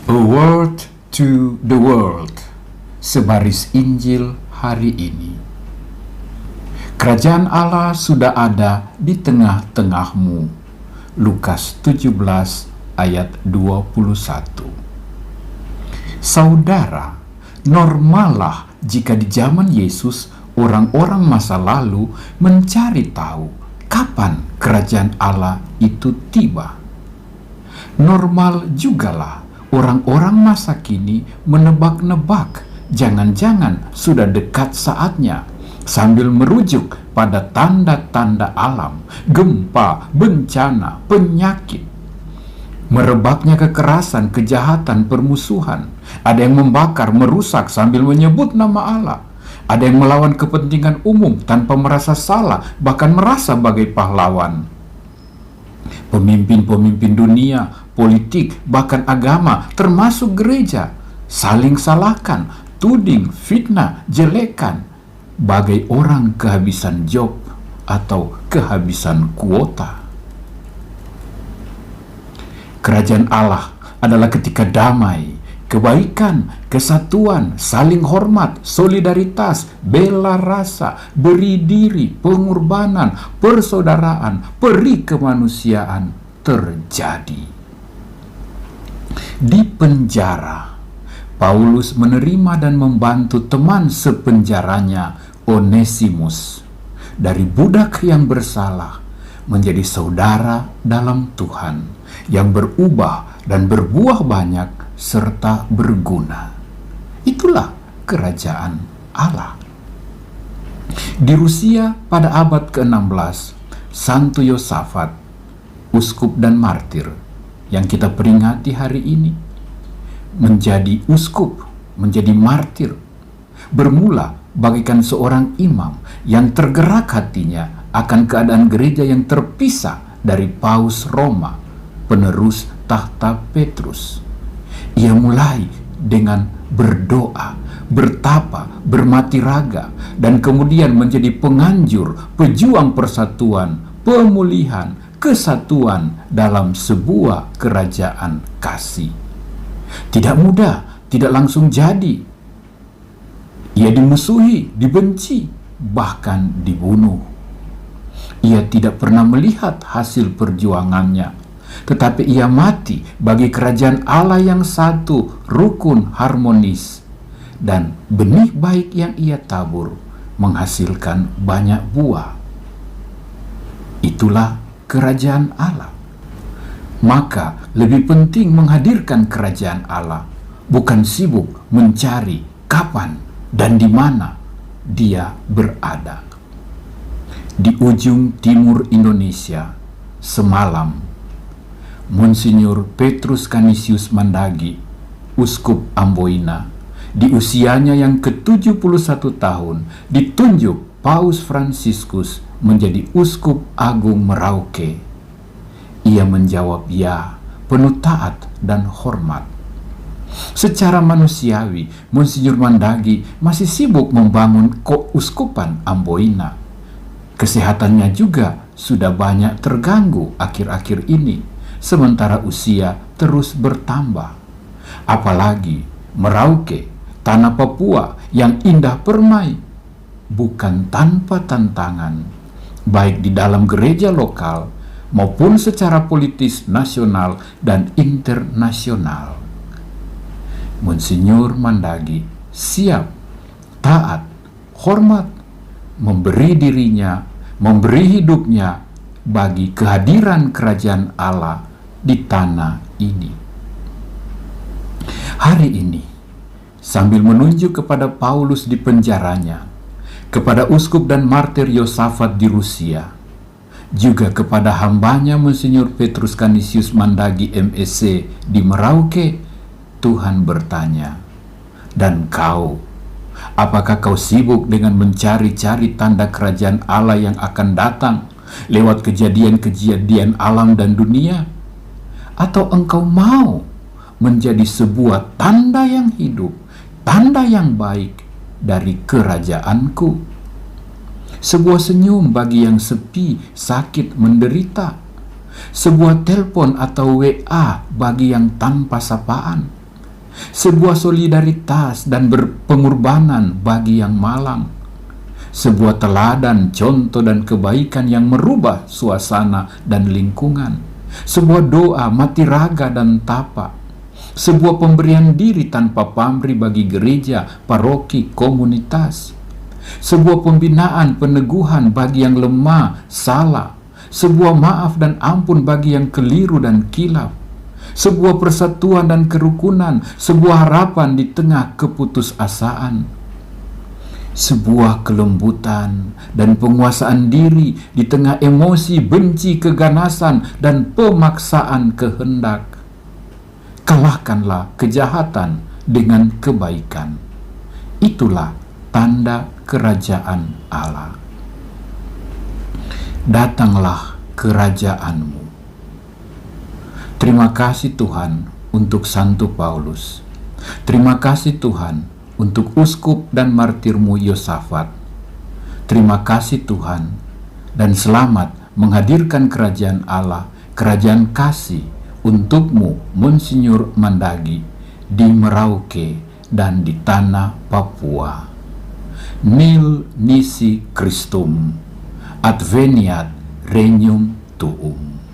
A Word to the World, sebaris Injil hari ini. Kerajaan Allah sudah ada di tengah-tengahmu. Lukas 17 ayat 21. Saudara, normallah jika di zaman Yesus orang-orang masa lalu mencari tahu kapan kerajaan Allah itu tiba. Normal jugalah orang-orang masa kini menebak-nebak jangan-jangan sudah dekat saatnya, sambil merujuk pada tanda-tanda alam, gempa, bencana, penyakit. Merebaknya kekerasan, kejahatan, permusuhan. Ada yang membakar, merusak sambil menyebut nama Allah. Ada yang melawan kepentingan umum tanpa merasa salah, bahkan merasa sebagai pahlawan. Pemimpin-pemimpin dunia, politik, bahkan agama, termasuk gereja, saling salahkan, tuding, fitnah, jelekan, bagai orang kehabisan job atau kehabisan kuota. Kerajaan Allah adalah ketika damai, kebaikan, kesatuan, saling hormat, solidaritas, bela rasa, beri diri, pengorbanan, persaudaraan, peri kemanusiaan terjadi. Di penjara, Paulus menerima dan membantu teman sepenjaranya, Onesimus, dari budak yang bersalah menjadi saudara dalam Tuhan, yang berubah dan berbuah banyak serta berguna. Itulah kerajaan Allah. Di Rusia pada abad ke-16, Santo Yosafat, uskup dan martir yang kita peringati hari ini, menjadi uskup, menjadi martir, bermula bagaikan seorang imam yang tergerak hatinya akan keadaan gereja yang terpisah dari Paus Roma, penerus tahta Petrus. Ia mulai dengan berdoa, bertapa, bermati raga, dan kemudian menjadi penganjur, pejuang persatuan, pemulihan, kesatuan dalam sebuah kerajaan kasih. Tidak mudah, tidak langsung jadi. Ia dimusuhi, dibenci, bahkan dibunuh. Ia tidak pernah melihat hasil perjuangannya, tetapi ia mati bagi kerajaan Allah yang satu, rukun, harmonis, dan benih baik yang ia tabur menghasilkan banyak buah. Itulah kerajaan Allah. Maka lebih penting menghadirkan kerajaan Allah, bukan sibuk mencari kapan dan di mana dia berada. Di ujung timur Indonesia, semalam, Monsinyur Petrus Canisius Mandagi, uskup Amboina, di usianya yang ke-71 tahun, ditunjuk Paus Fransiskus menjadi uskup agung Merauke. Ia menjawab ya, penuh taat dan hormat. Secara manusiawi, Monsinyur Mandagi masih sibuk membangun keuskupan Amboina. Kesehatannya juga sudah banyak terganggu akhir-akhir ini, sementara usia terus bertambah. Apalagi Merauke, tanah Papua yang indah permai, bukan tanpa tantangan, baik di dalam gereja lokal maupun secara politis nasional dan internasional. Monsinyur Mandagi siap, taat, hormat, memberi dirinya, memberi hidupnya bagi kehadiran kerajaan Allah di tanah ini. Hari ini, sambil menunjuk kepada Paulus di penjaranya, kepada uskup dan martir Yosafat di Rusia, juga kepada hambanya Monsinyur Petrus Canisius Mandagi MSc di Merauke, Tuhan bertanya, dan kau, apakah kau sibuk dengan mencari-cari tanda kerajaan Allah yang akan datang lewat kejadian-kejadian alam dan dunia? Atau engkau mau menjadi sebuah tanda yang hidup, tanda yang baik dari kerajaanku? Sebuah senyum bagi yang sepi, sakit, menderita. Sebuah telepon atau WA bagi yang tanpa sapaan. sebuah solidaritas dan berpengorbanan bagi yang malang, sebuah teladan, contoh dan kebaikan yang merubah suasana dan lingkungan, sebuah doa mati raga dan tapak, sebuah pemberian diri tanpa pamrih bagi gereja, paroki, komunitas, sebuah pembinaan peneguhan bagi yang lemah, salah, sebuah maaf dan ampun bagi yang keliru dan kilaf, sebuah persatuan dan kerukunan, sebuah harapan di tengah keputusasaan, sebuah kelembutan dan penguasaan diri di tengah emosi, benci, keganasan, dan pemaksaan kehendak. Kalahkanlah kejahatan dengan kebaikan. Itulah tanda kerajaan Allah. Datanglah kerajaanmu. Terima kasih Tuhan untuk Santo Paulus. Terima kasih Tuhan untuk uskup dan martirmu Yosafat. Terima kasih Tuhan, dan selamat menghadirkan kerajaan Allah, kerajaan kasih untukmu Monsinyur Mandagi di Merauke dan di tanah Papua. Nil nisi Christum, adveniat regnum tuum.